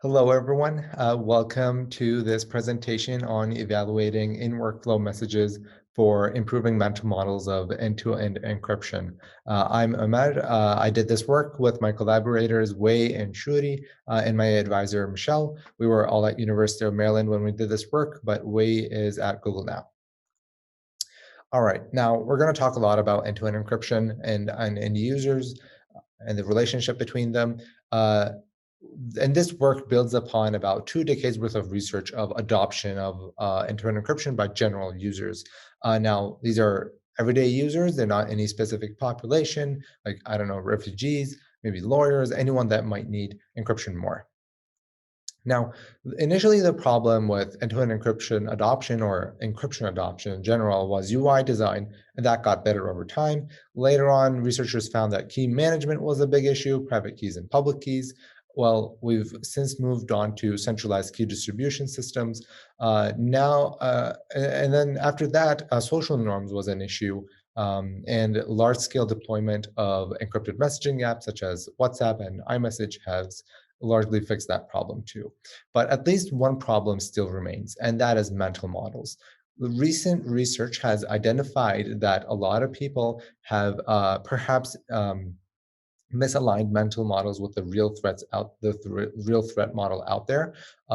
Hello, everyone. Welcome to this presentation on evaluating in-workflow messages for improving mental models of end-to-end encryption. I'm Omer. I did this work with my collaborators, Wei and Shruti, and my advisor, Michelle. We were all at University of Maryland when we did this work, but Wei is at Google now. All right, now we're going to talk a lot about end-to-end encryption and end users and the relationship between them. And this work builds upon about 2 decades worth of research of adoption of end-to-end encryption by general users. Now, these are everyday users. They're not any specific population, like, I don't know, refugees, maybe lawyers, anyone that might need encryption more. Now, initially, the problem with end-to-end encryption adoption or encryption adoption in general was UI design, and that got better over time. Later on, researchers found that key management was a big issue, private keys and public keys. Well, we've since moved on to centralized key distribution systems. And then after that, social norms was an issue, and large-scale deployment of encrypted messaging apps such as WhatsApp and iMessage has largely fix that problem too. But at least one problem still remains, and that is mental models. The recent research has identified that a lot of people have perhaps misaligned mental models with the real threats out the real threat model out there.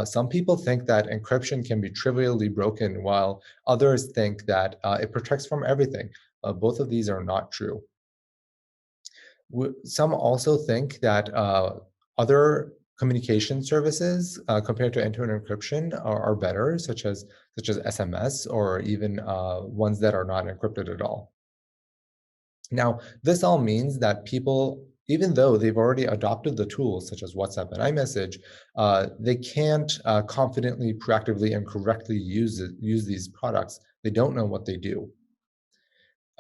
Some people think that encryption can be trivially broken, while others think that it protects from everything. Both of these are not true. Some also think that other communication services compared to end-to-end encryption are better, such as SMS or even ones that are not encrypted at all. Now, this all means that people, even though they've already adopted the tools such as WhatsApp and iMessage, they can't confidently, proactively, and correctly use these products. They don't know what they do.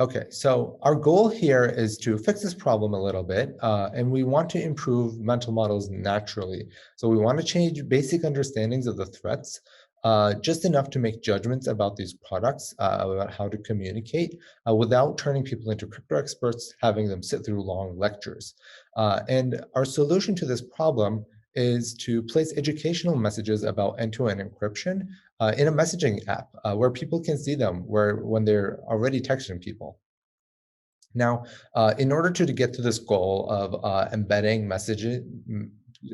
Okay, so our goal here is to fix this problem a little bit, and we want to improve mental models naturally. So we want to change basic understandings of the threats, just enough to make judgments about these products, about how to communicate, without turning people into crypto experts, having them sit through long lectures. And our solution to this problem is to place educational messages about end-to-end encryption in a messaging app where people can see them when they're already texting people. Now, in order to get to this goal of embedding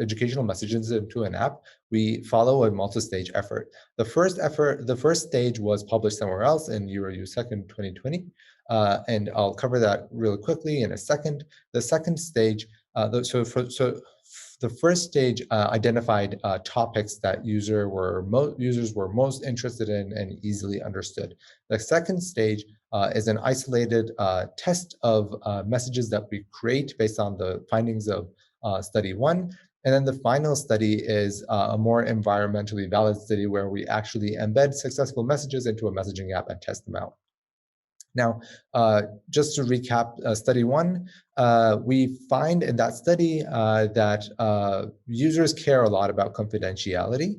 educational messages into an app, we follow a multi-stage effort. The first stage was published somewhere else in EuroUSEC in 2020, and I'll cover that really quickly in a second. The second stage, the first stage identified topics that users were most interested in and easily understood. The second stage is an isolated test of messages that we create based on the findings of study 1. And then the final study is a more environmentally valid study where we actually embed successful messages into a messaging app and test them out. Now, just to recap study 1, we find in that study that users care a lot about confidentiality.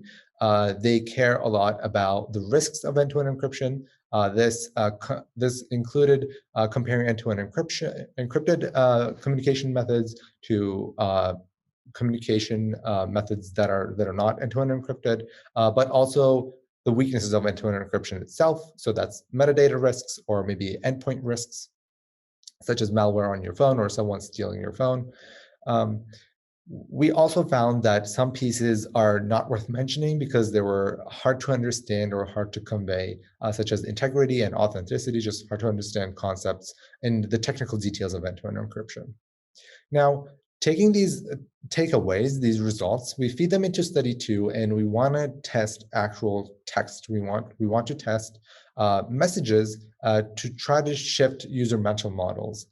They care a lot about the risks of end-to-end encryption. This included comparing end-to-end encrypted communication methods to communication methods that are not end-to-end encrypted, but also the weaknesses of end-to-end encryption itself. So that's metadata risks or maybe endpoint risks, such as malware on your phone or someone stealing your phone. We also found that some pieces are not worth mentioning because they were hard to understand or hard to convey, such as integrity and authenticity, just hard to understand concepts and the technical details of end-to-end encryption. Now, taking these takeaways, these results, we feed them into study 2, and we want to test actual text. We want to test messages to try to shift user mental models.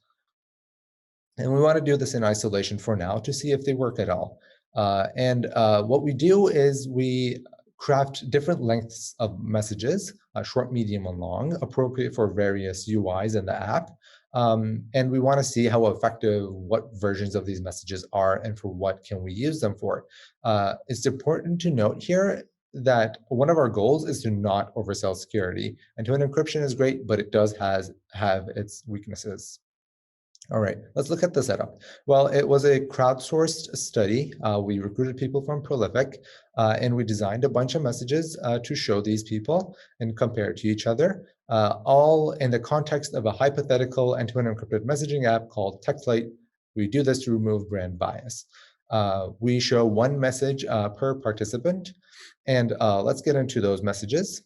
And we want to do this in isolation for now to see if they work at all. What we do is we craft different lengths of messages, short, medium, and long, appropriate for various UIs in the app. And we want to see how effective what versions of these messages are and for what can we use them for. It's important to note here that one of our goals is to not oversell security. End-to-end encryption is great, but it does have its weaknesses. All right, let's look at the setup. Well, it was a crowdsourced study. We recruited people from Prolific, and we designed a bunch of messages to show these people and compare to each other, all in the context of a hypothetical end-to-end encrypted messaging app called TextLite. We do this to remove brand bias. We show one message per participant, and let's get into those messages.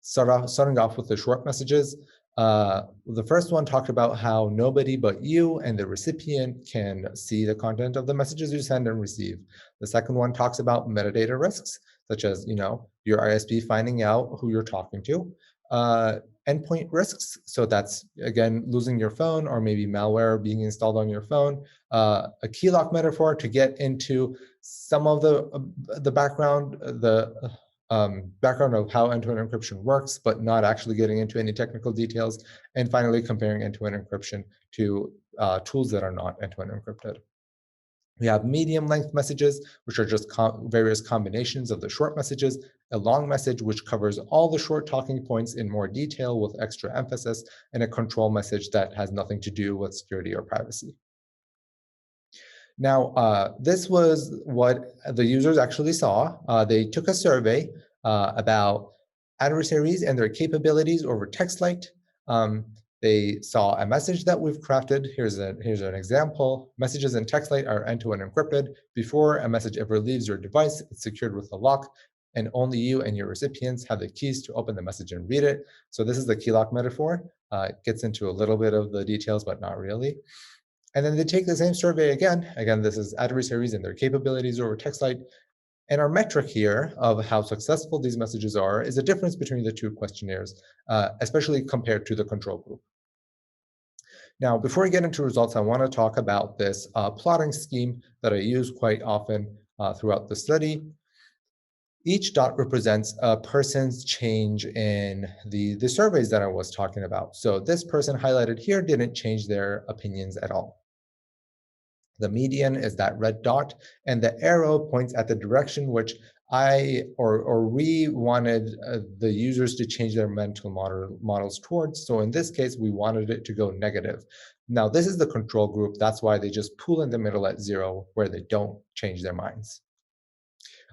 Starting off with the short messages. The first one talked about how nobody but you and the recipient can see the content of the messages you send and receive. The second one talks about metadata risks, such as your ISP finding out who you're talking to. Endpoint risks, so that's again losing your phone or maybe malware being installed on your phone. A key lock metaphor to get into some of the background, background of how end-to-end encryption works, but not actually getting into any technical details. And finally, comparing end-to-end encryption to tools that are not end-to-end encrypted. We have medium length messages, which are just various combinations of the short messages, a long message, which covers all the short talking points in more detail with extra emphasis, and a control message that has nothing to do with security or privacy. Now, this was what the users actually saw. They took a survey about adversaries and their capabilities over TextLite. They saw a message that we've crafted. Here's an example. Messages in TextLite are end-to-end encrypted. Before a message ever leaves your device, it's secured with a lock, and only you and your recipients have the keys to open the message and read it. So this is the key lock metaphor. It gets into a little bit of the details, but not really. And then they take the same survey again. Again, this is adversaries and their capabilities over TextLite. And our metric here of how successful these messages are is a difference between the two questionnaires, especially compared to the control group. Now, before we get into results, I want to talk about this plotting scheme that I use quite often throughout the study. Each dot represents a person's change in the surveys that I was talking about. So this person highlighted here didn't change their opinions at all. The median is that red dot, and the arrow points at the direction which we wanted the users to change their mental models towards. So in this case, we wanted it to go negative. Now, this is the control group. That's why they just pool in the middle at 0, where they don't change their minds.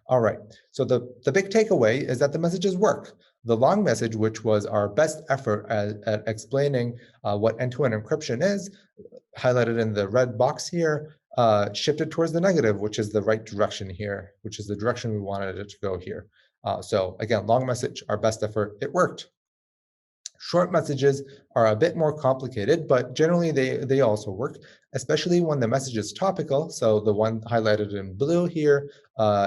All right, so the big takeaway is that the messages work. The long message, which was our best effort at explaining what end-to-end encryption is, highlighted in the red box here, shifted towards the negative, which is the right direction here, which is the direction we wanted it to go here. So again, long message, our best effort, it worked. Short messages are a bit more complicated, but generally they also work, especially when the message is topical. So the one highlighted in blue here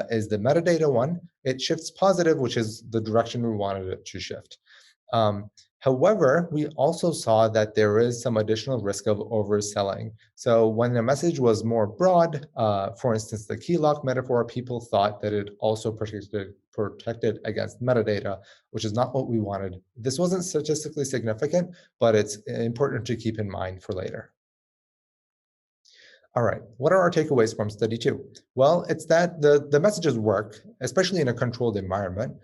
is the metadata one. It shifts positive, which is the direction we wanted it to shift. However, we also saw that there is some additional risk of overselling. So when the message was more broad, for instance, the key lock metaphor, people thought that it also protected against metadata, which is not what we wanted. This wasn't statistically significant, but it's important to keep in mind for later. All right, what are our takeaways from study 2? Well, it's that the messages work, especially in a controlled environment.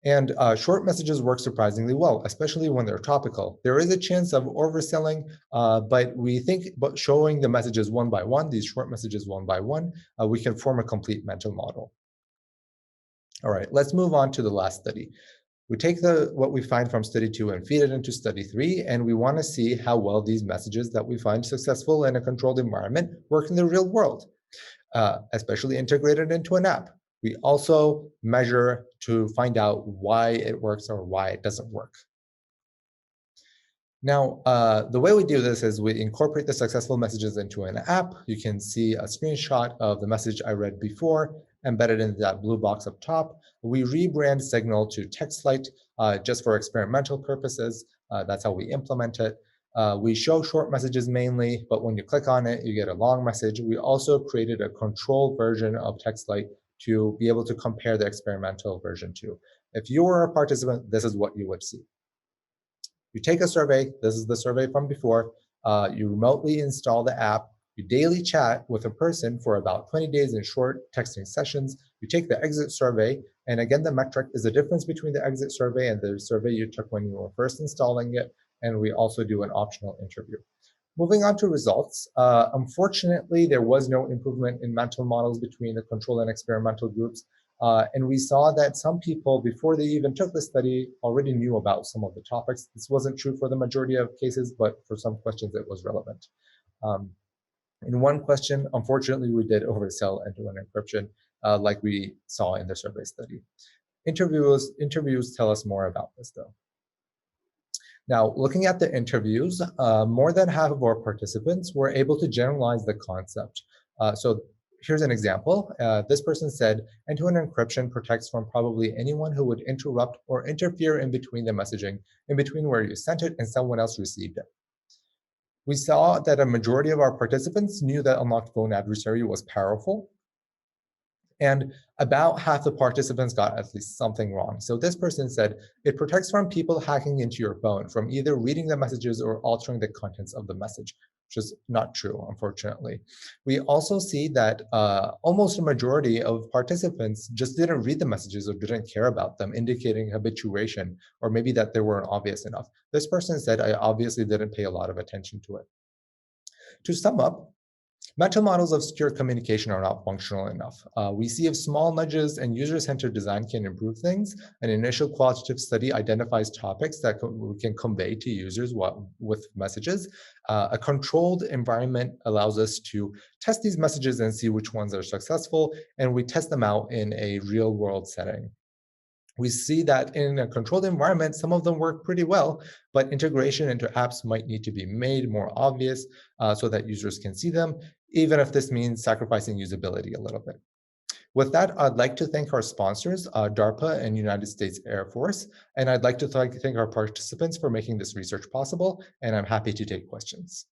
And short messages work surprisingly well, especially when they're topical. There is a chance of overselling, but we think showing the messages one by one, these short messages one by one, we can form a complete mental model. All right, let's move on to the last study. We take what we find from study 2 and feed it into study 3, and we want to see how well these messages that we find successful in a controlled environment work in the real world, especially integrated into an app. We also measure to find out why it works or why it doesn't work. Now, the way we do this is we incorporate the successful messages into an app. You can see a screenshot of the message I read before, embedded in that blue box up top. We rebrand Signal to TextLite just for experimental purposes. That's how we implement it. We show short messages mainly, but when you click on it, you get a long message. We also created a control version of TextLite to be able to compare the experimental version to. If you were a participant, this is what you would see. You take a survey, this is the survey from before, you remotely install the app, you daily chat with a person for about 20 days in short texting sessions, you take the exit survey, and again, the metric is the difference between the exit survey and the survey you took when you were first installing it. and we also do an optional interview. Moving on to results, unfortunately, there was no improvement in mental models between the control and experimental groups. And we saw that some people, before they even took the study, already knew about some of the topics. This wasn't true for the majority of cases, but for some questions, it was relevant. In one question, unfortunately, we did oversell end-to-end encryption, like we saw in the survey study. Interviews tell us more about this, though. Now, looking at the interviews, more than half of our participants were able to generalize the concept. So here's an example. This person said, end-to-end encryption protects from probably anyone who would interrupt or interfere in between the messaging, in between where you sent it and someone else received it. We saw that a majority of our participants knew that unlocked phone adversary was powerful, and about half the participants got at least something wrong. So this person said, it protects from people hacking into your phone, from either reading the messages or altering the contents of the message, which is not true, unfortunately. We also see that almost a majority of participants just didn't read the messages or didn't care about them, indicating habituation, or maybe that they weren't obvious enough. This person said, I obviously didn't pay a lot of attention to it. To sum up, mental models of secure communication are not functional enough. We see if small nudges and user-centered design can improve things. An initial qualitative study identifies topics that we can convey to users with messages. A controlled environment allows us to test these messages and see which ones are successful, and we test them out in a real-world setting. We see that in a controlled environment, some of them work pretty well, but integration into apps might need to be made more obvious so that users can see them, even if this means sacrificing usability a little bit. With that, I'd like to thank our sponsors, DARPA and United States Air Force, and I'd like to thank our participants for making this research possible, and I'm happy to take questions.